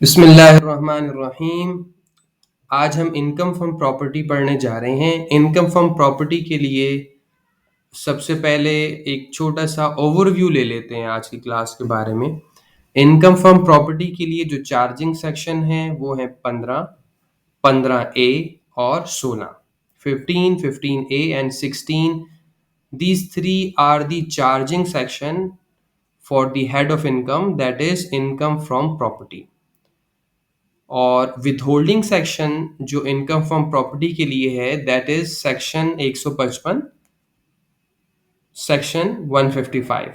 बिस्मिल्लाहिर्रहमानिर्रहीम। आज हम इनकम फ्रॉम प्रॉपर्टी पढ़ने जा रहे हैं। इनकम फ्रॉम प्रॉपर्टी के लिए सबसे पहले एक छोटा सा ओवरव्यू ले लेते हैं आज की क्लास के बारे में। इनकम फ्रॉम प्रॉपर्टी के लिए जो चार्जिंग सेक्शन है वो है 15, 15A और 16। 15, 15A and 16, these three are the charging section for the head of income, that is income from property। और विथहोल्डिंग सेक्शन जो इनकम फ्रॉम प्रॉपर्टी के लिए है that is section 155, section 155।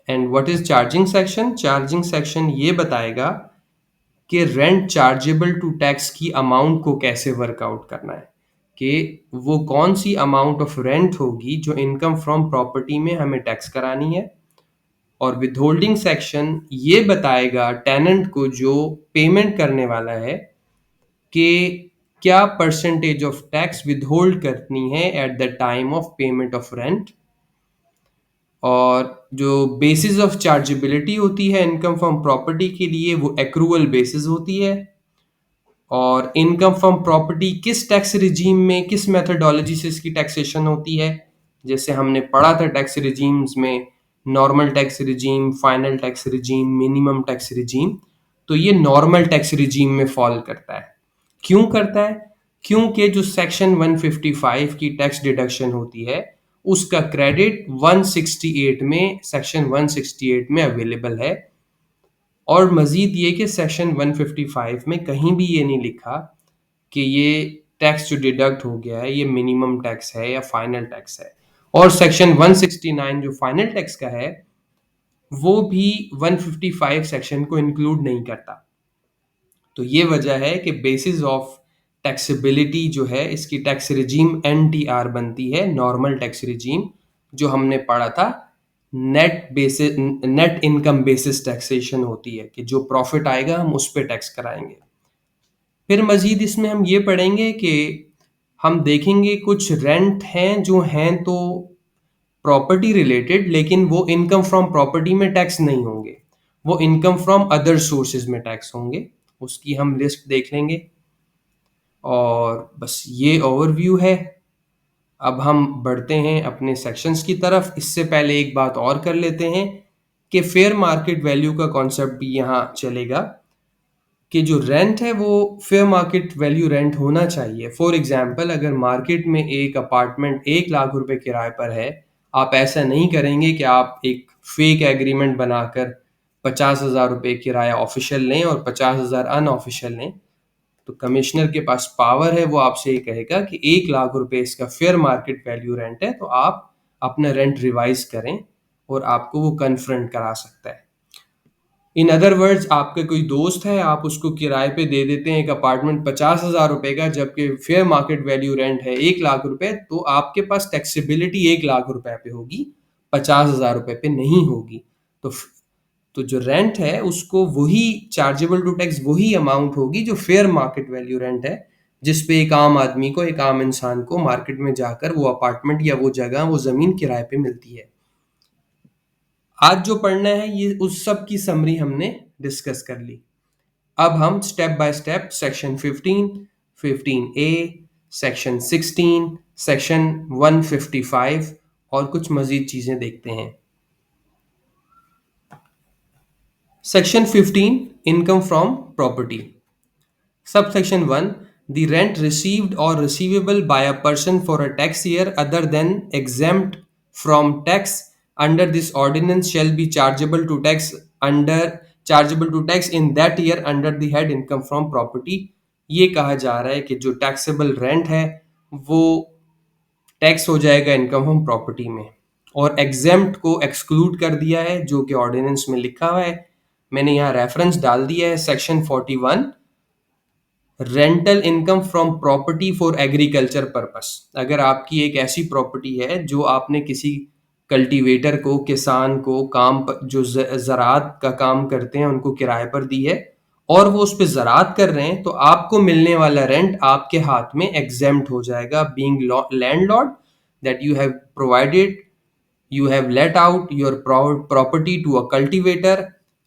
And what is charging section? Charging section ये बताएगा कि rent chargeable to tax की amount को कैसे वर्कआउट करना है, कि वो कौन सी अमाउंट ऑफ रेंट होगी जो इनकम फ्रॉम प्रॉपर्टी में हमें टैक्स करानी है। और विथहोल्डिंग सेक्शन ये बताएगा टेनेंट को जो पेमेंट करने वाला है कि क्या परसेंटेज ऑफ टैक्स विदहोल्ड करनी है at the time of payment of rent. और जो बेसिस ऑफ चार्जेबिलिटी होती है इनकम फ्रॉम प्रॉपर्टी के लिए वो एक्रूअल बेसिस होती है। और इनकम फ्रॉम प्रॉपर्टी किस टैक्स रिजीम में, किस मेथडोलॉजी से इसकी टैक्सेशन होती है, जैसे हमने पढ़ा था टैक्स रिजीम्स में, normal tax regime, final tax regime, minimum tax regime. तो ये नॉर्मल टैक्स रिजीम में फॉल करता है। क्यों करता है? क्योंकि जो सेक्शन 155 की टैक्स डिडक्शन होती है उसका क्रेडिट 168 में, सेक्शन 168 में अवेलेबल है। और मजीद ये कि सेक्शन 155 में कहीं भी ये नहीं लिखा कि ये टैक्स जो डिडक्ट हो गया है ये मिनिमम टैक्स है या फाइनल टैक्स है। और सेक्शन 169 जो फाइनल टैक्स का है वो भी 155 सेक्शन को इंक्लूड नहीं करता। तो ये वजह है कि बेसिस ऑफ टैक्सेबिलिटी जो है इसकी टैक्स रिजीम एनटीआर बनती है, नॉर्मल टैक्स रिजीम, जो हमने पढ़ा था। Net basis, net income basis taxation होती है कि जो प्रॉफिट आएगा हम उस पर टैक्स कराएंगे। फिर मजीद इसमें हम ये पढ़ेंगे कि हम देखेंगे कुछ रेंट हैं जो हैं तो प्रॉपर्टी रिलेटेड, लेकिन वो इनकम फ्रॉम प्रॉपर्टी में टैक्स नहीं होंगे, वो इनकम फ्रॉम अदर सोर्सेज में टैक्स होंगे। उसकी हम लिस्ट देख लेंगे। और बस ये ओवरव्यू है। अब हम बढ़ते हैं अपने सेक्शंस की तरफ। इससे पहले एक बात और कर लेते हैं कि फेयर मार्केट वैल्यू का कॉन्सेप्ट भी यहाँ चलेगा, कि जो रेंट है वो फेयर मार्केट वैल्यू रेंट होना चाहिए। फॉर एग्जांपल, अगर मार्केट में एक अपार्टमेंट 1 लाख रुपए किराए पर है, आप ऐसा नहीं करेंगे कि आप एक फेक एग्रीमेंट बनाकर 50,000 रुपये किराया ऑफिशियल लें और 50,000 अनऑफिशियल लें। तो कमिश्नर के पास पावर है, वो आपसे ये कहेगा कि 1 लाख रुपए इसका फेयर मार्केट वैल्यू रेंट है, तो आप अपना रेंट रिवाइज करें और आपको वो कन्फ्रंट करा सकता है। इन अदर वर्ड्स, आपका कोई दोस्त है, आप उसको किराए पे दे देते हैं एक अपार्टमेंट 50,000 रुपए का, जबकि फेयर मार्केट वैल्यू रेंट है 1 लाख रुपए, तो आपके पास टैक्सेबिलिटी 1 लाख रुपए पे होगी, 50,000 रुपए पे नहीं होगी। तो तो जो रेंट है उसको वही चार्जेबल टू टैक्स वही अमाउंट होगी जो फेयर मार्केट वैल्यू रेंट है, जिस पे एक आम आदमी को, एक आम इंसान को मार्केट में जाकर वो अपार्टमेंट या वो जगह, वो जमीन किराए पे मिलती है। आज जो पढ़ना है ये उस सब की समरी हमने डिस्कस कर ली। अब हम step by step section 15, 15A, section 16, section 155 और कुछ मजीद चीजें देखते हैं। Section 15, income from property. Subsection 1, the rent received or receivable by a person for a tax year other than exempt from tax under this ordinance shall be chargeable to tax in that year under the head income from property। ये कहा जा रहा है कि जो taxable rent है वो tax हो जाएगा इनकम फ्रॉम प्रॉपर्टी में, और एग्जेम्प्ट को एक्सक्लूड कर दिया है जो कि ऑर्डिनेंस में लिखा हुआ है। मैंने यहाँ रेफरेंस डाल दिया है, section 41, rental income from property for agriculture purpose. अगर आपकी एक ऐसी प्रॉपर्टी है जो आपने किसी कल्टीवेटर को, किसान को, जो ज़राअत का काम करते हैं उनको किराए पर दी है और वो उस पर ज़राअत कर रहे हैं, तो आपको मिलने वाला रेंट आपके हाथ में एग्जेम्प्ट हो जाएगा, being landlord, that you have provided, you have let out your property to a cultivator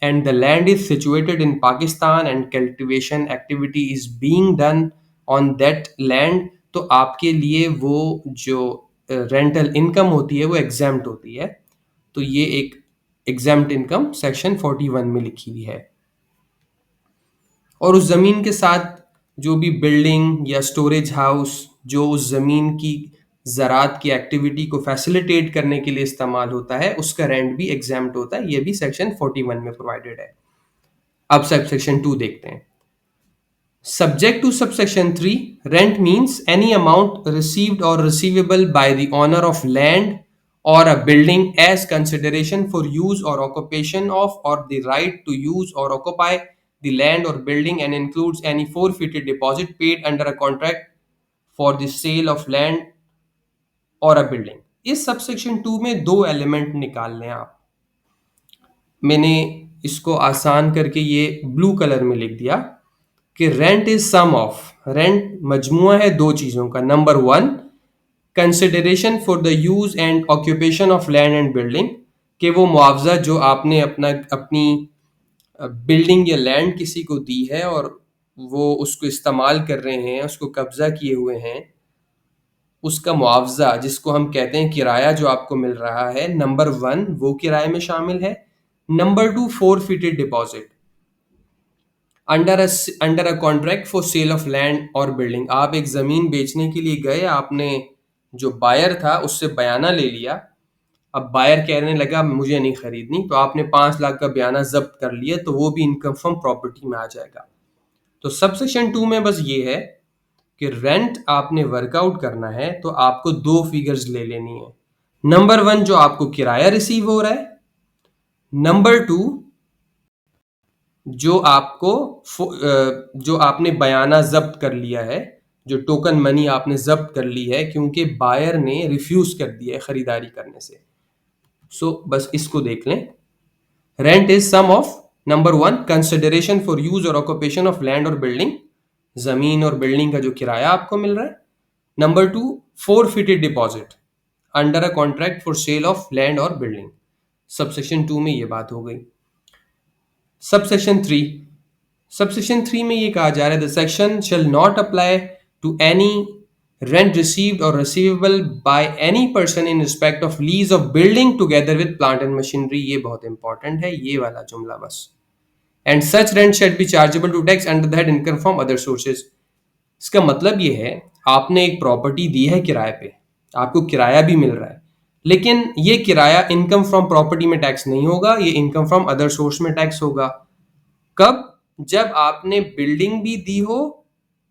and the land is situated in Pakistan and cultivation activity is being done on that land, तो आपके लिए वो जो rental income होती है वो exempt होती है। तो ये एक एग्जाम्प्ट इनकम सेक्शन 41 में लिखी हुई है। और उस ज़मीन के साथ जो भी बिल्डिंग या स्टोरेज हाउस जो उस ज़मीन की ज़रात की एक्टिविटी को फैसिलिटेट करने के लिए इस्तेमाल होता है, उसका रेंट भी एग्जाम्प्ट होता है। ये भी सेक्शन 41 में प्रोवाइडेड है। अब सब सेक्शन 2 देखते हैं। Subject to subsection 3, rent means any amount received or receivable by the owner of land or a building as consideration for use or occupation of or the right to use or occupy the land or building and includes any forfeited deposit paid under a contract for the sale of land or a building। इस subsection 2 में दो element निकाल लें आप। मैंने इसको आसान करके ये ब्लू कलर में लिख दिया कि rent is sum of, rent मजमुआ है दो चीजों का। Number 1, consideration for the use and occupation of land and building, कि वो मुआवजा जो आपने अपनी बिल्डिंग या लैंड किसी को दी है और वो उसको इस्तेमाल कर रहे हैं, उसको कब्जा किए हुए हैं, उसका मुआवजा जिसको हम कहते हैं किराया जो आपको मिल रहा है, नंबर 1 वो किराए में शामिल है। Number 2, forfeited deposit under a contract for sale of land और बिल्डिंग। आप एक ज़मीन बेचने के लिए गए, आपने जो बायर था उससे बयाना ले लिया। अब बायर कहने लगा मुझे नहीं खरीदनी, तो आपने 5 लाख का बयाना जब्त कर लिया, तो वो भी इनकम फ्रॉम प्रॉपर्टी में आ जाएगा। तो सबसेक्शन 2 में बस ये है कि रेंट आपने वर्कआउट करना है तो आपको दो फिगर्स ले लेनी है। नंबर 1 जो आपको किराया रिसीव हो रहा है, नंबर 2 जो आपने बयाना जब्त कर लिया है, जो टोकन मनी आपने जब्त कर ली है क्योंकि बायर ने रिफ्यूज कर दिया है खरीदारी करने से। बस इसको देख लें। Rent is sum of number 1 consideration for use और ऑक्यूपेशन ऑफ लैंड और बिल्डिंग, जमीन और बिल्डिंग का जो किराया आपको मिल रहा है। Number 2, forfeited deposit under a contract for sale of land और बिल्डिंग। सबसेक्शन 2 में ये बात हो गई। सबसेक्शन 3, सबसेक्शन 3 में ये कहा जा रहा है the section shall not apply to any rent received और receivable by any person in respect of lease of building together with plant and machinery. ये बहुत इंपॉर्टेंट है, ये वाला जुमला बस। And such rent shall be chargeable to tax under that income from other sources. इसका मतलब ये है आपने एक प्रॉपर्टी दी है किराए पे, आपको किराया भी मिल रहा है, लेकिन ये किराया इनकम फ्रॉम प्रॉपर्टी में टैक्स नहीं होगा, ये इनकम फ्रॉम अदर सोर्स में टैक्स होगा। कब? जब आपने बिल्डिंग भी दी हो,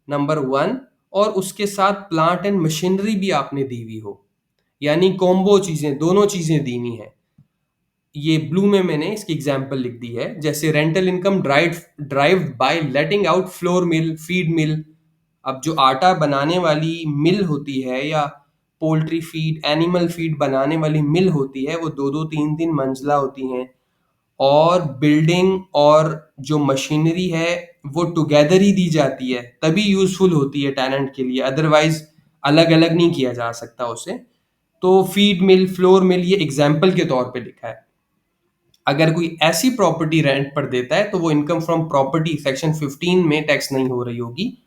नंबर 1, और उसके साथ प्लांट एंड मशीनरी भी आपने दी हुई हो, यानी कॉम्बो चीजें, दोनों चीजें दी हुई हैं। ये ब्लू में मैंने इसकी एग्जांपल लिख दी है, जैसे रेंटल इनकम ड्राइव बाय लेटिंग आउट फ्लोर मिल, फीड मिल। अब जो आटा बनाने वाली मिल होती है या पोल्ट्री फीड, एनिमल फीड बनाने वाली मिल होती है, वो 2-2 3-3 मंजिला होती हैं, और बिल्डिंग और जो मशीनरी है वो टुगेदर ही दी जाती है, तभी यूजफुल होती है टेनेंट के लिए, अदरवाइज अलग अलग नहीं किया जा सकता उसे। तो फीड मिल, फ्लोर मिल, ये एग्जाम्पल के तौर पे लिखा है। अगर कोई ऐसी प्रॉपर्टी रेंट पर देता है तो वो इनकम फ्रॉम प्रॉपर्टी सेक्शन 15 में टैक्स नहीं हो रही होगी,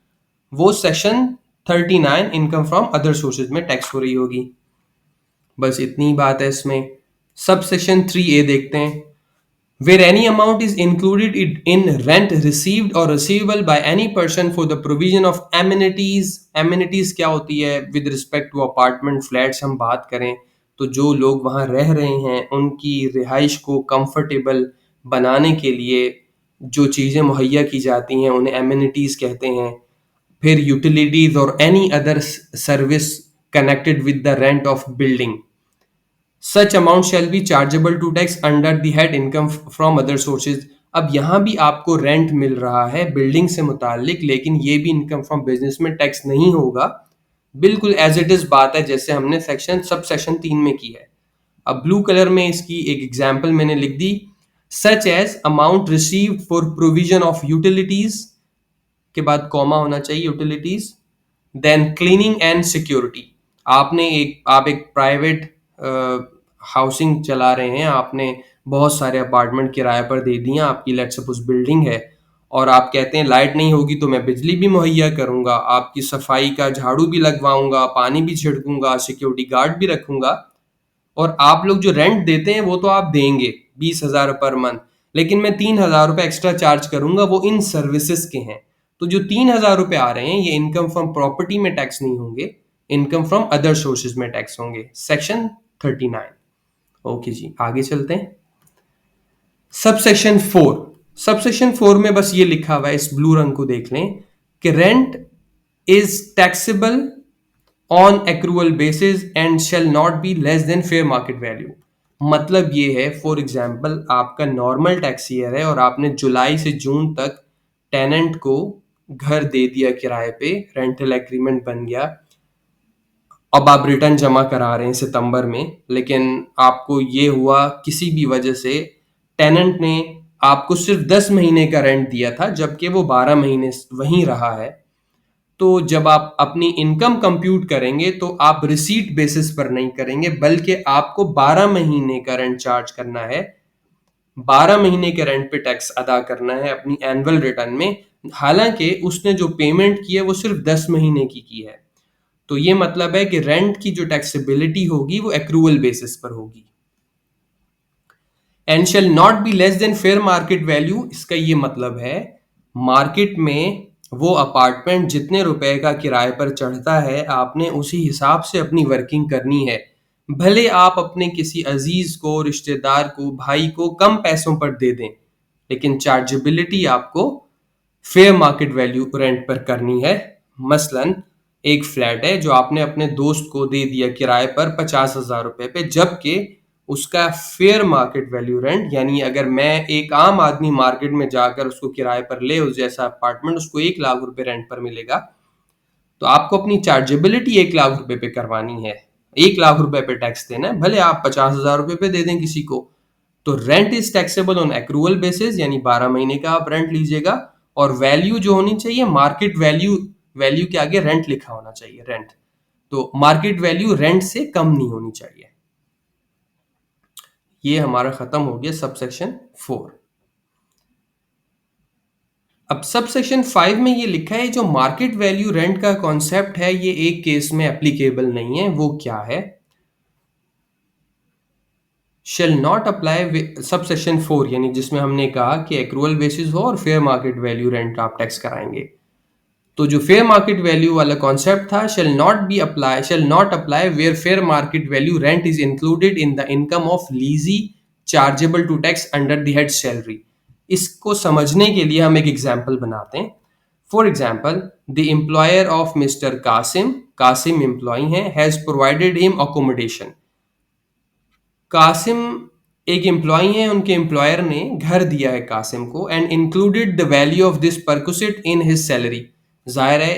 वो section 39 income from other sources में टैक्स हो रही होगी। बस इतनी बात है इसमें। सब सेक्शन 3A देखते हैं। Where any amount is included in rent received or receivable by any person for the provision of amenities। amenities क्या होती है? With respect to apartment flats हम बात करें तो जो लोग वहाँ रह रहे हैं उनकी रिहाइश को कंफर्टेबल बनाने के लिए जो चीज़ें मुहैया की जाती हैं उन्हें amenities कहते हैं। फिर यूटिलिटीज और any other service connected with the rent of building, such amount shall be chargeable to tax under the head income from other sources. अब यहाँ भी आपको रेंट मिल रहा है बिल्डिंग से मुतालिक, लेकिन ये भी इनकम फ्रॉम बिजनेस में टैक्स नहीं होगा, बिल्कुल एज इट इज बात है जैसे हमने सब सेक्शन 3 में की है। अब ब्लू कलर में इसकी एक एग्जाम्पल मैंने लिख दी, such as amount received for provision of utilities के बाद कॉमा होना चाहिए, utilities, then cleaning and security. आप एक प्राइवेट हाउसिंग चला रहे हैं, आपने बहुत सारे अपार्टमेंट किराए पर दे दिए, आपकी लेट्स सपोज बिल्डिंग है, और आप कहते हैं लाइट नहीं होगी तो मैं बिजली भी मुहैया करूंगा, आपकी सफाई का झाड़ू भी लगवाऊंगा, पानी भी छिड़कूंगा, सिक्योरिटी गार्ड भी रखूंगा, और आप लोग जो रेंट देते हैं वो तो आप देंगे 20,000 पर मंथ, लेकिन मैं 3,000 रुपये एक्स्ट्रा चार्ज करूंगा, वो इन सर्विसेज के हैं। तो जो 3,000 रुपये आ रहे हैं ये इनकम फ्रॉम प्रॉपर्टी में टैक्स नहीं होंगे, इनकम फ्रॉम अदर सोर्सेज में टैक्स होंगे। सेक्शन 39। ओके जी, आगे चलते हैं। सबसेक्शन 4। सबसेक्शन 4 में बस ये लिखा हुआ है, इस ब्लू रंग को देख लें कि rent is taxable on accrual basis and shall not be less than fair market value. मतलब ये है, फॉर एग्जाम्पल आपका नॉर्मल टैक्स ईयर है और आपने जुलाई से जून तक टेनेंट को घर दे दिया किराए पे, रेंटल एग्रीमेंट बन गया, अब आप रिटर्न जमा करा रहे हैं सितंबर में, लेकिन आपको ये हुआ किसी भी वजह से टेनेंट ने आपको सिर्फ 10 महीने का रेंट दिया था जबकि वो 12 महीने वहीं रहा है, तो जब आप अपनी इनकम कंप्यूट करेंगे तो आप रिसीट बेसिस पर नहीं करेंगे बल्कि आपको 12 महीने का रेंट चार्ज करना है, 12 महीने के रेंट पे टैक्स अदा करना है अपनी एनुअल रिटर्न में, हालांकि उसने जो पेमेंट की है वो सिर्फ 10 महीने की है। तो ये मतलब है कि रेंट की जो टैक्सेबिलिटी होगी वो एक्रूअल बेसिस पर होगी। And shall not be less than fair market value, इसका ये मतलब है मार्केट में वो अपार्टमेंट जितने रुपए का किराए पर चढ़ता है आपने उसी हिसाब से अपनी वर्किंग करनी है, भले आप अपने किसी अजीज को, रिश्तेदार को, भाई को कम पैसों पर दे दें, लेकिन चार्जेबिलिटी आपको फेयर मार्केट वैल्यू रेंट पर करनी है। मसलन एक फ्लैट है जो आपने अपने दोस्त को दे दिया किराए पर 50,000 रुपए पे, जबकि उसका फेयर मार्केट वैल्यू रेंट, यानी अगर मैं एक आम आदमी मार्केट में जाकर उसको किराए पर ले उस जैसा अपार्टमेंट, उसको 1 लाख रुपए रेंट पर मिलेगा, तो आपको अपनी चार्जेबिलिटी 1 लाख रुपए पे करवानी है, 1 लाख रुपए पे टैक्स देना है, भले आप 50,000 रुपए पे दे दें किसी को। तो rent is taxable on accrual basis, यानी 12 महीने का आप रेंट लीजिएगा, और वैल्यू जो होनी चाहिए मार्केट वैल्यू, वैल्यू के आगे रेंट लिखा होना चाहिए, रेंट, तो मार्केट वैल्यू रेंट से कम नहीं होनी चाहिए। ये हमारा खत्म हो गया सबसेक्शन 4। अब सबसेक्शन 5 में ये लिखा है जो मार्केट वैल्यू रेंट का कॉन्सेप्ट है ये एक केस में एप्लीकेबल नहीं है, वो क्या है? शेल नॉट अप्लाई सबसेक्शन 4, यानी जिसमें हमने कहा कि एक्रूअल बेसिस हो और फेयर मार्केट वैल्यू रेंट आप टैक्स कराएंगे, तो जो फेयर मार्केट वैल्यू वाला कॉन्सेप्ट था, shall not apply where fair market value rent is included in the income of lessee chargeable to tax under the head salary. इसको समझने के लिए हम एक एग्जाम्पल बनाते हैं। For example, the employer of mister Qasim, Qasim employee है, has provided him accommodation. Qasim एक एम्प्लॉय है, उनके एम्प्लॉयर ने घर दिया है कासिम को, and included the value of this perquisite in his salary. जाहिर है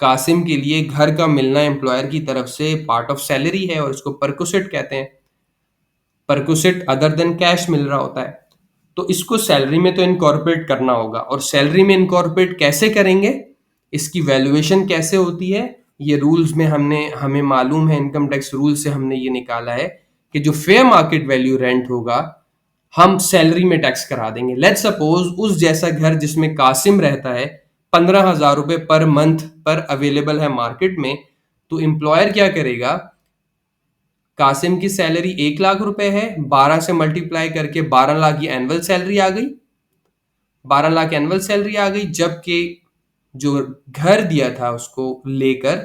कासिम के लिए घर का मिलना एम्प्लॉयर की तरफ से पार्ट ऑफ सैलरी है और इसको परक्विजिट कहते हैं। परक्विजिट अदर देन कैश मिल रहा होता है, तो इसको सैलरी में तो इनकॉर्पोरेट करना होगा, और सैलरी में इनकॉर्पोरेट कैसे करेंगे, इसकी वैल्यूएशन कैसे होती है, ये रूल्स में हमें मालूम है, इनकम टैक्स रूल से हमने ये निकाला है कि जो फेयर मार्केट वैल्यू रेंट होगा हम सैलरी में टैक्स करा देंगे। लेट्स सपोज उस जैसा घर जिसमें कासिम रहता है 15,000 रुपए पर मंथ पर अवेलेबल है मार्केट में, तो एम्प्लॉयर क्या करेगा, कासिम की सैलरी 1 लाख रुपए है, 12 से मल्टीप्लाई करके 12 लाख की एनुअल सैलरी आ गई, 12 लाख एनुअल सैलरी आ गई, जबकि जो घर दिया था उसको लेकर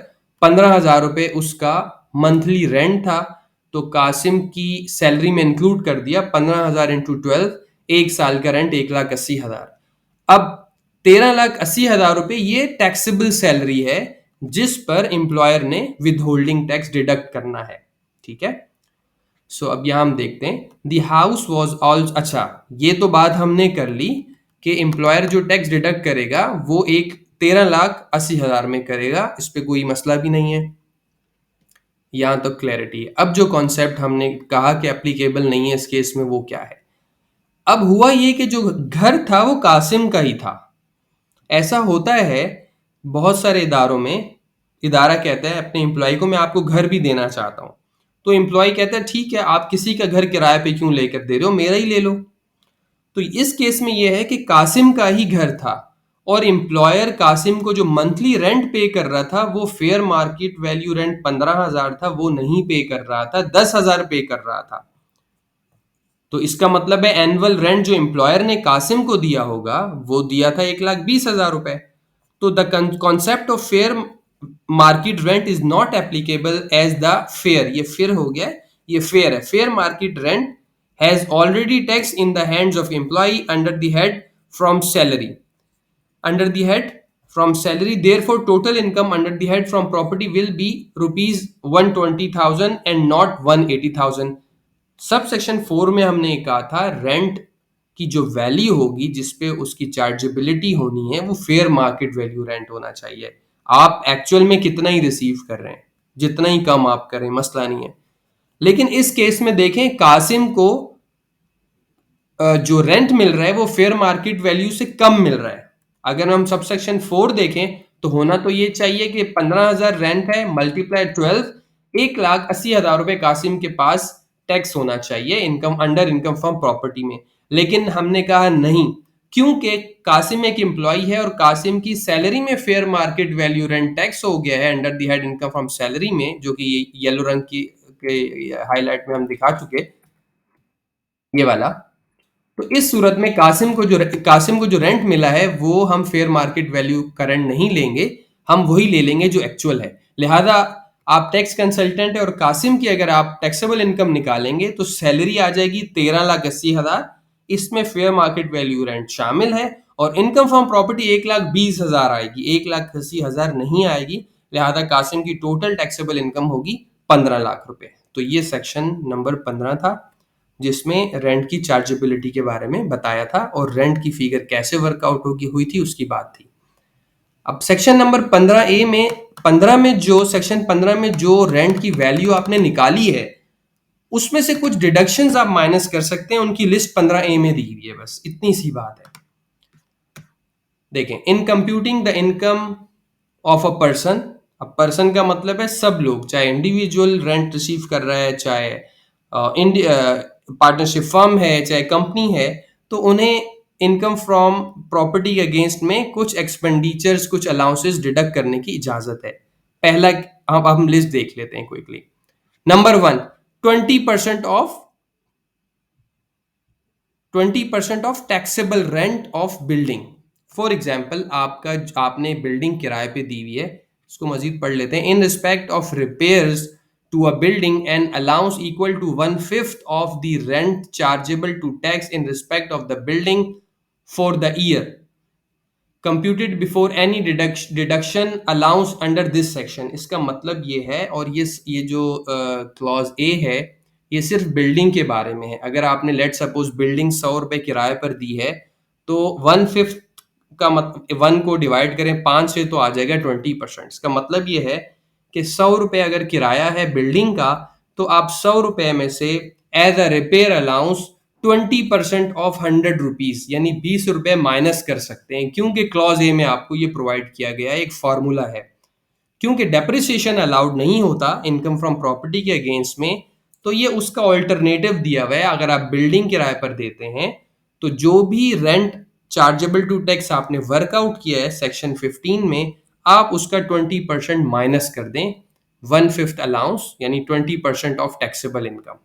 15,000 रुपए उसका मंथली रेंट था, तो कासिम की सैलरी में इंक्लूड कर दिया 15,000 इंटू 12, एक साल का रेंट 1,80,000। अब 13,80,000 रुपए ये टैक्सेबल सैलरी है जिस पर एम्प्लॉयर ने विदहोल्डिंग टैक्स डिडक्ट करना है। ठीक है, सो अब यहां हम देखते हैं दी हाउस वॉज ऑल, अच्छा ये तो बात हमने कर ली कि एम्प्लॉयर जो टैक्स डिडक्ट करेगा वो एक 13,80,000 में करेगा, इस पे कोई मसला भी नहीं है, यहां तक क्लैरिटी है। अब जो कॉन्सेप्ट हमने कहा कि एप्लीकेबल नहीं है इस केस में, वो क्या है? अब हुआ ये कि जो घर था वो कासिम का ही था। ऐसा होता है बहुत सारे इदारों में, इदारा कहता है अपने एम्प्लॉय को मैं आपको घर भी देना चाहता हूं, तो एम्प्लॉय कहता है ठीक है, आप किसी का घर किराए पे क्यों लेकर दे रहे हो, मेरा ही ले लो। तो इस केस में यह है कि कासिम का ही घर था और एम्प्लॉयर कासिम को जो मंथली रेंट पे कर रहा था वो फेयर मार्केट वैल्यू रेंट 15,000 था, वो नहीं पे कर रहा था, 10,000 पे कर रहा था। तो इसका मतलब है एनुअल रेंट जो एम्प्लॉयर ने कासिम को दिया होगा वो दिया था 1,20,000 रुपए। तो the concept of fair market rent is not applicable as the fair, ये फिर हो गया, ये फेयर है। Fair market rent has already tax in the hands of employ under the head from salary, under the head from salary, therefore total income under the head from property will be rupees 120,000 and not 180,000। Sub section 4 में हमने ये कहा था rent की जो value होगी जिसपे उसकी चार्जेबिलिटी होनी है वो फेयर मार्केट वैल्यू रेंट होना चाहिए। आप एक्चुअल में कितना ही रिसीव कर रहे हैं, जितना ही कम आप करें मसला नहीं है। लेकिन इस केस में देखें कासिम को जो रेंट मिल रहा है वो फेयर मार्केट वैल्यू से कम मिल रहा है। अगर हम सबसेक्शन 4 देखें तो होना तो ये चाहिए कि 15,000 रेंट है मल्टीप्लाई 12, 1,80,000 रुपए कासिम के पास टैक्स होना चाहिए income under income from property में। लेकिन हमने कहा नहीं, क्योंकि कासिम एक एम्प्लॉय है और कासिम की सैलरी में fair market value rent tax हो गया है under the head income from salary में, जो कि येलो रंग की हाईलाइट में हम दिखा चुके, ये वाला। तो इस सूरत में कासिम को जो रेंट मिला है वो हम फेयर मार्केट वैल्यू करंट नहीं लेंगे, हम वही ले लेंगे जो एक्चुअल है। लिहाजा आप टैक्स कंसल्टेंट है और कासिम की अगर आप टैक्सेबल इनकम निकालेंगे तो सैलरी आ जाएगी 13,80,000, इसमें फेयर मार्केट वैल्यू रेंट शामिल है, और इनकम फ्रॉम प्रॉपर्टी 1,20,000 आएगी, 1,80,000 नहीं आएगी। लिहाजा कासिम की टोटल टैक्सेबल इनकम होगी 15 लाख रुपए। तो ये सेक्शन नंबर 15 था जिसमें रेंट की चार्जेबिलिटी के बारे में बताया था और रेंट की फिगर कैसे वर्कआउट होगी हुई थी उसकी बात थी। अब सेक्शन नंबर 15A में 15 में जो सेक्शन 15 में जो रेंट की वैल्यू आपने निकाली है उसमें से कुछ डिडक्शंस आप माइनस कर सकते हैं, उनकी लिस्ट 15A में दी हुई है, बस इतनी सी बात है। देखें, in computing the income of a person, अब पर्सन का मतलब है सब लोग, चाहे इंडिविजुअल रेंट रिसीव कर रहा है, चाहे पार्टनरशिप फर्म है, चाहे कंपनी है, तो उन्हें इनकम फ्रॉम प्रॉपर्टी के अगेंस्ट में कुछ एक्सपेंडिचर्स, कुछ अलाउंसेस डिडक्ट करने की इजाजत है। पहला अब हम लिस्ट देख लेते हैं quickly. Number 1, 20% of taxable rent of building. For example आपने बिल्डिंग किराए पे दी हुई है, इसको मजीद पढ़ लेते हैं। इन respect of repairs to a building, an allowance equal to 1/5 of the rent chargeable to tax in respect of the building for the year computed before any deduction allowance under this section। इसका मतलब ये है, और ये जो clause A है ये सिर्फ बिल्डिंग के बारे में है। अगर आपने लेट सपोज बिल्डिंग 100 रुपए किराए पर दी है तो 1/5 का मतलब 1 को डिवाइड करें 5 से तो आ जाएगा 20%। इसका मतलब ये है कि 100 रुपए अगर किराया है बिल्डिंग का तो आप 100 रुपए में से as a repair allowance 20% of 100 rupees यानी 20 रुपए माइनस कर सकते हैं, क्योंकि क्लॉज ए में आपको ये प्रोवाइड किया गया है, एक फॉर्मूला है। क्योंकि डेप्रिसिएशन अलाउड नहीं होता इनकम फ्रॉम प्रॉपर्टी के अगेंस्ट में, तो ये उसका ऑल्टरनेटिव दिया हुआ है। अगर आप बिल्डिंग किराए पर देते हैं तो जो भी रेंट चार्जेबल टू टैक्स आपने वर्कआउट किया है सेक्शन 15 में, आप उसका 20% माइनस कर दें, 1/5 अलाउंस यानी 20% of taxable income,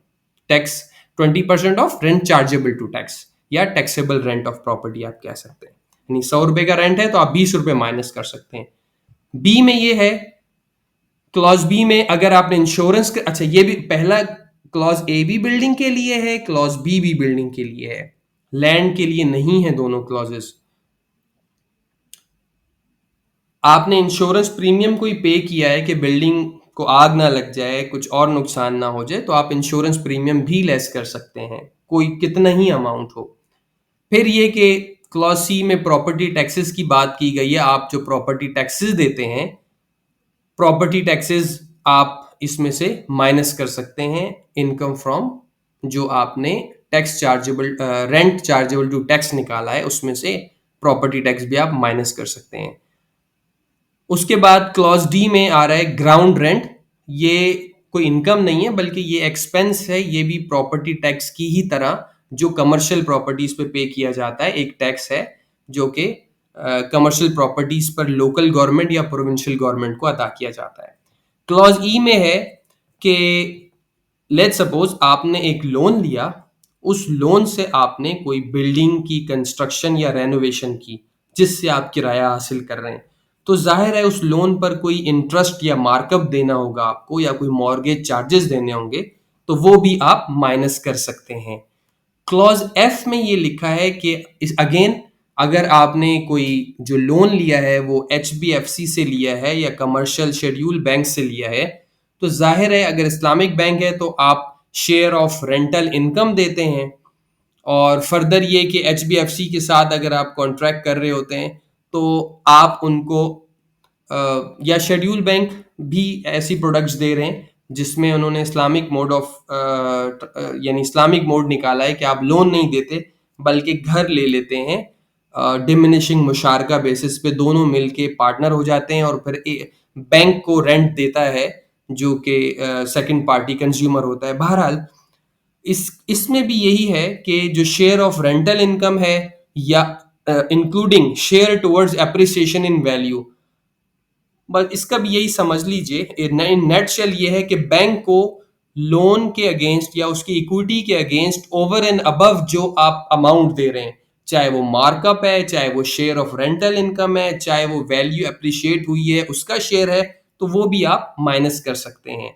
tax 20% of rent chargeable to tax या टैक्सेबल रेंट ऑफ प्रॉपर्टी आप कह सकते हैं। यानी 100 रुपए का रेंट है तो आप 20 रुपए माइनस कर सकते हैं। बी में ये है, क्लॉज बी में अगर आपने इंश्योरेंस, अच्छा ये भी पहला क्लॉज ए भी बिल्डिंग के लिए है, क्लॉज बी भी बिल्डिंग के लिए है, लैंड के लिए नहीं है दोनों क्लॉजेस। आपने इंश्योरेंस प्रीमियम कोई पे किया है कि बिल्डिंग को आग ना लग जाए, कुछ और नुकसान ना हो जाए, तो आप इंश्योरेंस प्रीमियम भी लेस कर सकते हैं, कोई कितना ही अमाउंट हो। फिर ये कि क्लॉज सी में प्रॉपर्टी टैक्सेस की बात की गई है। आप जो प्रॉपर्टी टैक्सेस देते हैं, प्रॉपर्टी टैक्सेस आप इसमें से माइनस कर सकते हैं इनकम फ्रॉम जो आपने tax chargeable rent chargeable to tax निकाला है उसमें से प्रॉपर्टी टैक्स भी आप माइनस कर सकते हैं। उसके बाद क्लॉज डी में आ रहा है ग्राउंड रेंट। ये कोई इनकम नहीं है, बल्कि ये एक्सपेंस है। ये भी प्रॉपर्टी टैक्स की ही तरह जो कमर्शियल प्रॉपर्टीज पे किया जाता है, एक टैक्स है जो कि कमर्शियल प्रॉपर्टीज पर लोकल गवर्नमेंट या प्रोविंशियल गवर्नमेंट को अदा किया जाता है। क्लॉज ई में है कि लेट सपोज आपने एक लोन लिया, उस लोन से आपने कोई बिल्डिंग की कंस्ट्रक्शन या रेनोवेशन की, जिससे आप किराया हासिल कर रहे हैं, तो जाहिर है उस लोन पर कोई इंटरेस्ट या मार्कअप देना होगा आपको, या कोई मॉर्गेज चार्जेस देने होंगे, तो वो भी आप माइनस कर सकते हैं। क्लॉज एफ में ये लिखा है कि इस अगेन, अगर आपने कोई जो लोन लिया है वो HBFC से लिया है या कमर्शियल शेड्यूल बैंक से लिया है, तो जाहिर है अगर इस्लामिक बैंक है तो आप शेयर ऑफ रेंटल इनकम देते हैं। और फर्दर ये कि HBFC के साथ अगर आप कॉन्ट्रैक्ट कर रहे होते हैं तो आप उनको या शेड्यूल बैंक भी ऐसी प्रोडक्ट्स दे रहे हैं जिसमें उन्होंने इस्लामिक मोड ऑफ यानी इस्लामिक मोड निकाला है कि आप लोन नहीं देते बल्कि घर ले लेते हैं, डिमिनिशिंग मुशारका बेसिस पे दोनों मिलके पार्टनर हो जाते हैं और फिर बैंक को रेंट देता है जो कि सेकंड पार्टी कंज्यूमर होता है। बहरहाल इसमें भी यही है कि जो शेयर ऑफ रेंटल इनकम है या इंक्लूडिंग शेयर टुवर्ड्स एप्रिसिएशन इन वैल्यू, बस इसका भी यही समझ लीजिए, इन नेटशेल ये है कि बैंक को लोन के अगेंस्ट या उसकी इक्विटी के अगेंस्ट ओवर एंड अबव जो आप अमाउंट दे रहे हैं, चाहे वो मार्कअप है, चाहे वो शेयर ऑफ रेंटल इनकम है, चाहे वो वैल्यू अप्रिशिएट हुई है उसका शेयर है, तो वो भी आप माइनस कर सकते हैं।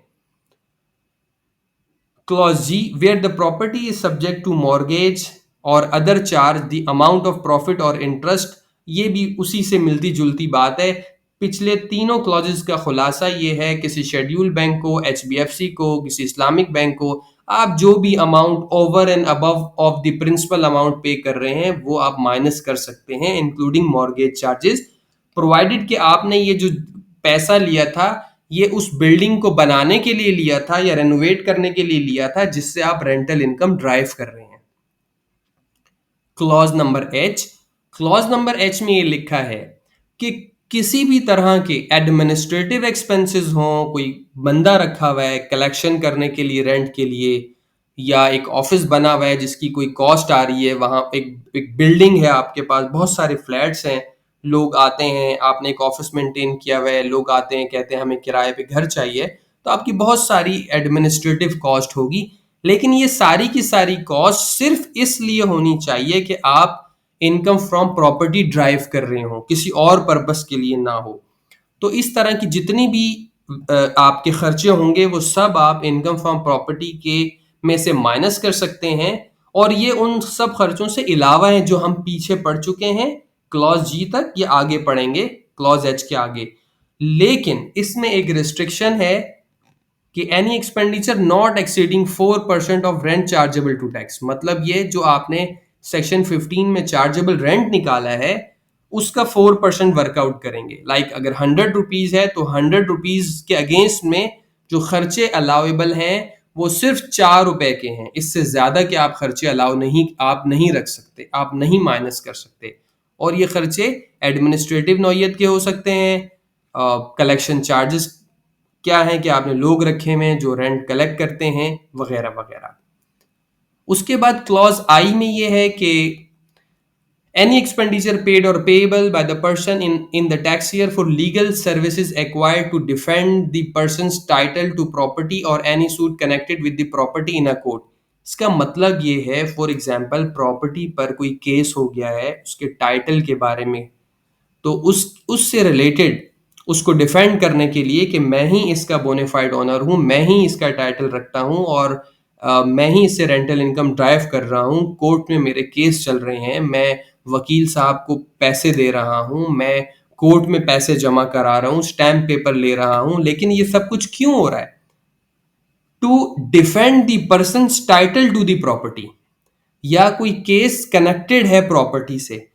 Clause G, where the property is subject to mortgage और other charge the amount of profit और इंटरेस्ट, ये भी उसी से मिलती जुलती बात है। पिछले तीनों क्लॉजेस का खुलासा ये है, किसी शेड्यूल बैंक को, HBFC को, किसी इस्लामिक बैंक को, आप जो भी amount over and above of the principal amount पे कर रहे हैं वो आप माइनस कर सकते हैं, इंक्लूडिंग मॉर्गेज चार्जेस, प्रोवाइडेड कि आपने ये जो पैसा लिया था ये उस बिल्डिंग को बनाने के लिए लिया था या रेनोवेट करने के लिए लिया था जिससे आप रेंटल इनकम ड्राइव कर रहे हैं। Clause number H, clause number H में ये लिखा है कि किसी भी तरह के एडमिनिस्ट्रेटिव एक्सपेंसेस हों, कोई बंदा रखा हुआ है कलेक्शन करने के लिए रेंट के लिए, या एक ऑफिस बना हुआ है जिसकी कोई कॉस्ट आ रही है, वहां एक बिल्डिंग है, आपके पास बहुत सारे फ्लैट्स हैं, लोग आते हैं, आपने एक ऑफिस मेंटेन किया हुआ है, लोग आते हैं कहते हैं हमें किराए पे घर चाहिए, तो आपकी बहुत सारी एडमिनिस्ट्रेटिव कॉस्ट होगी। लेकिन ये सारी की सारी कॉस्ट सिर्फ इसलिए होनी चाहिए कि आप इनकम फ्रॉम प्रॉपर्टी ड्राइव कर रहे हो, किसी और पर्पस के लिए ना हो। तो इस तरह की जितनी भी आपके खर्चे होंगे वो सब आप इनकम फ्रॉम प्रॉपर्टी के में से माइनस कर सकते हैं, और ये उन सब खर्चों से अलावा है जो हम पीछे पढ़ चुके हैं क्लॉज जी तक, ये आगे पढ़ेंगे क्लॉज एच के आगे। लेकिन इसमें एक रिस्ट्रिक्शन है कि any expenditure not exceeding 4% of rent chargeable to tax, मतलब ये जो आपने सेक्शन 15 में चार्जेबल रेंट निकाला है उसका 4% वर्कआउट करेंगे। लाइक अगर 100 रुपीज है तो 100 रुपीज के अगेंस्ट में जो खर्चे अलाउेबल हैं वो सिर्फ 4 रुपए के हैं, इससे ज्यादा के आप खर्चे आप नहीं रख सकते, आप नहीं माइनस कर सकते। और ये खर्चे एडमिनिस्ट्रेटिव नौयत के हो सकते हैं, कलेक्शन चार्जेस क्या है कि आपने लोग रखे हुए हैं जो रेंट कलेक्ट करते हैं, वगैरह वगैरह। उसके बाद क्लॉज आई में ये है कि any expenditure paid or payable by the person in the tax year for legal services acquired to defend the person's title to property or any suit connected with the property in a court। इसका मतलब ये है, for example property पर कोई case हो गया है उसके टाइटल के बारे में, तो उससे रिलेटेड उसको डिफेंड करने के लिए कि मैं ही इसका बोनाफाइड ओनर हूँ, मैं ही इसका टाइटल रखता हूँ और मैं ही इससे रेंटल इनकम ड्राइव कर रहा हूँ, कोर्ट में मेरे केस चल रहे हैं, मैं वकील साहब को पैसे दे रहा हूँ, मैं कोर्ट में पैसे जमा करा रहा हूँ, स्टैम्प पेपर ले रहा हूँ, लेकिन ये सब कुछ क्यों हो रहा है? To defend the person title to the property, या कोई केस कनेक्टेड है प्रॉपर्टी से,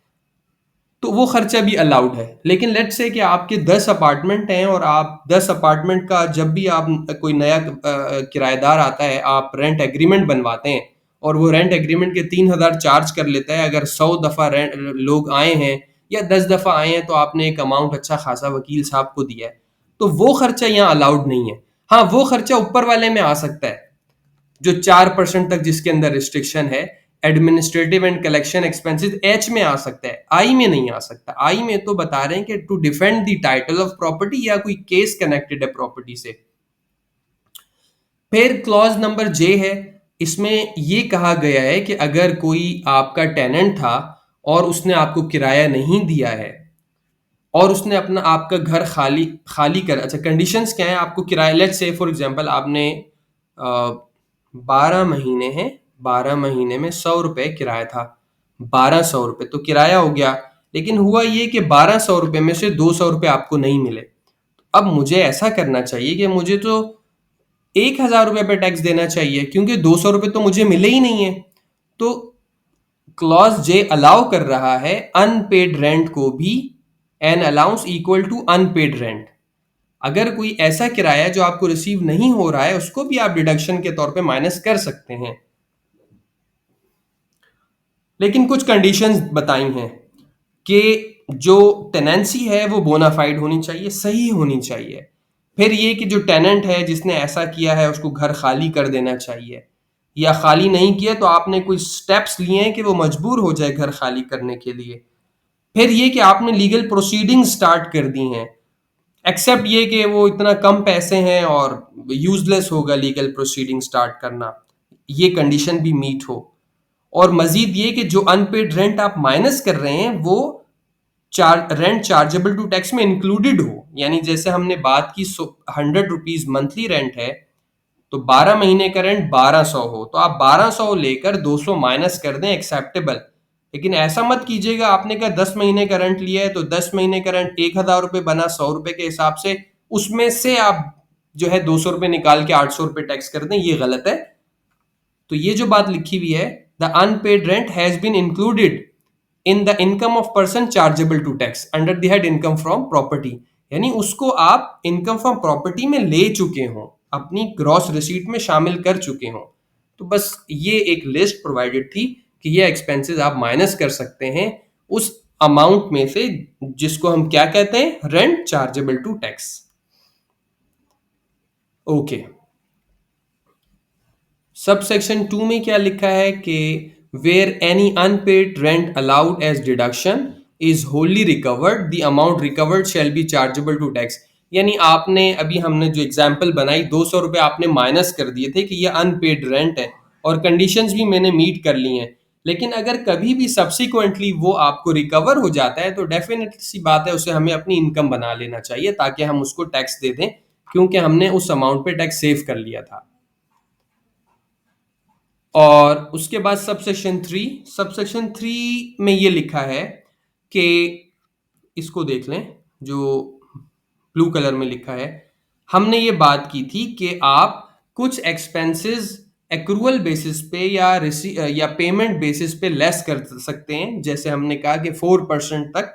तो वो खर्चा भी अलाउड है। लेकिन लेट्स से कि आपके 10 अपार्टमेंट हैं और आप 10 अपार्टमेंट का जब भी आप कोई नया किराएदार आता है आप रेंट एग्रीमेंट बनवाते हैं और वो रेंट एग्रीमेंट के 3,000 चार्ज कर लेता है। अगर 100 दफ़ा रेंट लोग आए हैं या 10 दफ़ा आए हैं तो आपने एक अमाउंट अच्छा खासा वकील साहब को दिया है, तो वो खर्चा यहाँ अलाउड नहीं है। हाँ, वो खर्चा ऊपर वाले में आ सकता है जो 4% तक जिसके अंदर रिस्ट्रिक्शन है। Administrative and collection expenses H में आ सकता है, आई में नहीं आ सकता। आई में तो बता रहे हैं कि to defend the title of property या कोई केस कनेक्टेड है प्रॉपर्टी से। फिर क्लॉज नंबर जे है, इसमें ये कहा गया है कि अगर कोई आपका टेनेंट था और उसने आपको किराया नहीं दिया है और उसने अपना आपका घर खाली खाली कर, अच्छा कंडीशंस क्या है, आपको किराया, लेट्स से फॉर एग्जांपल आपने 12 महीने हैं, 12 महीने में 100 रुपए किराया था, 1200 रुपए तो किराया हो गया। लेकिन हुआ ये कि 1200 रुपए में से 200 रुपए आपको नहीं मिले। अब मुझे ऐसा करना चाहिए कि मुझे तो 1000 रुपए पे टैक्स देना चाहिए क्योंकि 200 रुपए तो मुझे मिले ही नहीं है। तो क्लॉज जे अलाउ कर रहा है अनपेड रेंट को भी an allowance equal to unpaid rent. अगर कोई ऐसा किराया जो आपको रिसीव नहीं हो रहा है उसको भी आप डिडक्शन के तौर पे माइनस कर सकते हैं, लेकिन कुछ कंडीशंस बताई हैं कि जो टेनेंसी है वो बोनाफाइड होनी चाहिए, सही होनी चाहिए। फिर ये कि जो टेनेंट है जिसने ऐसा किया है उसको घर खाली कर देना चाहिए, या खाली नहीं किया तो आपने कोई स्टेप्स लिए हैं कि वो मजबूर हो जाए घर खाली करने के लिए। फिर ये कि आपने लीगल प्रोसीडिंग स्टार्ट कर दी हैं, एक्सेप्ट ये कि वो इतना कम पैसे हैं और यूजलेस होगा लीगल प्रोसीडिंग स्टार्ट करना, ये कंडीशन भी मीट हो। और मजीद ये कि जो अनपेड रेंट आप माइनस कर रहे हैं वो रेंट चार्जेबल टू टैक्स में इंक्लूडेड हो। यानी जैसे हमने बात की 100 रुपीज मंथली रेंट है, तो 12 महीने का रेंट 1200 हो, तो आप 1200 लेकर 200 माइनस कर दें, एक्सेप्टेबल। लेकिन ऐसा मत कीजिएगा आपने कहा 10 महीने का रेंट लिया है तो 10 महीने का रेंट 1000 रुपए बना 100 रुपए के हिसाब से, उसमें से आप जो है 200 रुपए निकाल के 800 रुपए टैक्स कर दें, ये गलत है। तो ये जो बात लिखी हुई है, the unpaid rent has been included in the income of person chargeable to tax under the head income from property, यानी उसको आप इनकम फ्रॉम प्रॉपर्टी में ले चुके हो, अपनी ग्रॉस रिसीट में शामिल कर चुके हो। तो बस ये एक लिस्ट प्रोवाइडेड थी कि ये एक्सपेंसेस आप माइनस कर सकते हैं उस अमाउंट में से जिसको हम क्या कहते हैं, rent chargeable to tax. Okay, sub section 2 में क्या लिखा है कि where any unpaid rent allowed as deduction is wholly recovered the amount recovered shall be chargeable to tax. यानी आपने अभी हमने जो एग्जांपल बनाई 200 रुपए आपने माइनस कर दिए थे कि ये अनपेड रेंट है और कंडीशंस भी मैंने मीट कर ली हैं, लेकिन अगर कभी भी सब्सिक्वेंटली वो आपको रिकवर हो जाता है तो डेफिनेटली सी बात है उसे हमें अपनी इनकम बना लेना चाहिए ताकि हम उसको टैक्स दे दें, क्योंकि हमने उस अमाउंट पे टैक्स सेव कर लिया था। और उसके बाद सबसेक्शन थ्री में ये लिखा है कि, इसको देख लें जो ब्लू कलर में लिखा है, हमने ये बात की थी कि आप कुछ एक्सपेंसेस एक्रूअल बेसिस पे या पेमेंट बेसिस पे लेस कर सकते हैं। जैसे हमने कहा कि 4% तक,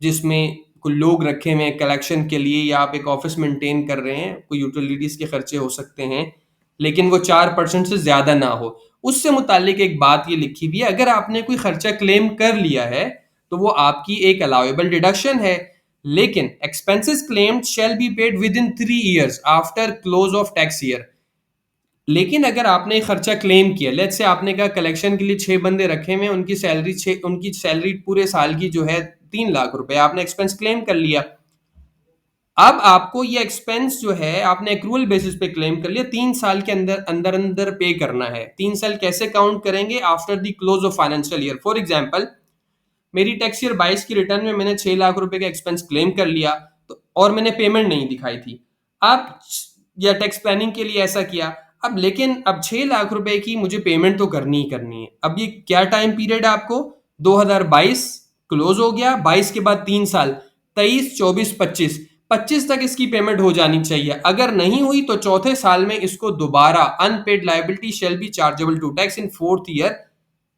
जिसमें कोई लोग रखे हुए हैं कलेक्शन के लिए या आप एक ऑफिस मेंटेन कर रहे हैं, कोई यूटिलिटीज के खर्चे हो सकते हैं, लेकिन वो 4% से ज्यादा ना हो। उससे मुतालिक एक बात ये लिखी हुई है, अगर आपने कोई खर्चा क्लेम कर लिया है तो वो आपकी एक अलाउेबल डिडक्शन है, लेकिन expenses claimed shall be paid with in 3 years after close of tax year. लेकिन अगर आपने खर्चा क्लेम किया, लेट्स से आपने कहा कलेक्शन के लिए 6 बंदे रखे हुए, उनकी सैलरी पूरे साल की जो है 3 लाख रुपए, आपने एक्सपेंस क्लेम कर लिया। अब आपको ये एक्सपेंस जो है आपने एक्रूअल बेसिस पे क्लेम कर लिया, 3 साल के अंदर अंदर अंदर पे करना है। 3 साल कैसे काउंट करेंगे, after the close of financial year. For example मेरी टैक्स ईयर 22 की रिटर्न में मैंने 6 लाख रुपए का एक्सपेंस क्लेम कर लिया, तो और मैंने पेमेंट नहीं दिखाई थी। अब या टैक्स प्लानिंग के लिए ऐसा किया, अब लेकिन अब 6 लाख रुपए की मुझे पेमेंट तो करनी ही करनी है। अब ये क्या टाइम पीरियड है आपको, 2022 क्लोज हो गया, 22 के बाद 3 साल, 23, 24, 25, 25 तक इसकी पेमेंट हो जानी चाहिए। अगर नहीं हुई तो चौथे साल में इसको दोबारा unpaid liability shall be chargeable to tax in 4th year.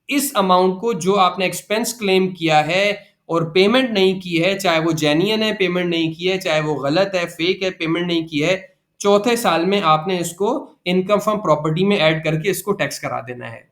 इस अमाउंट को जो आपने एक्सपेंस क्लेम किया है और पेमेंट नहीं की है, चाहे वो जेन्युइन है पेमेंट नहीं की है, चाहे वो गलत है फेक है पेमेंट नहीं की है, चौथे साल में आपने इसको इनकम फ्रॉम प्रॉपर्टी में ऐड करके इसको टैक्स करा देना है।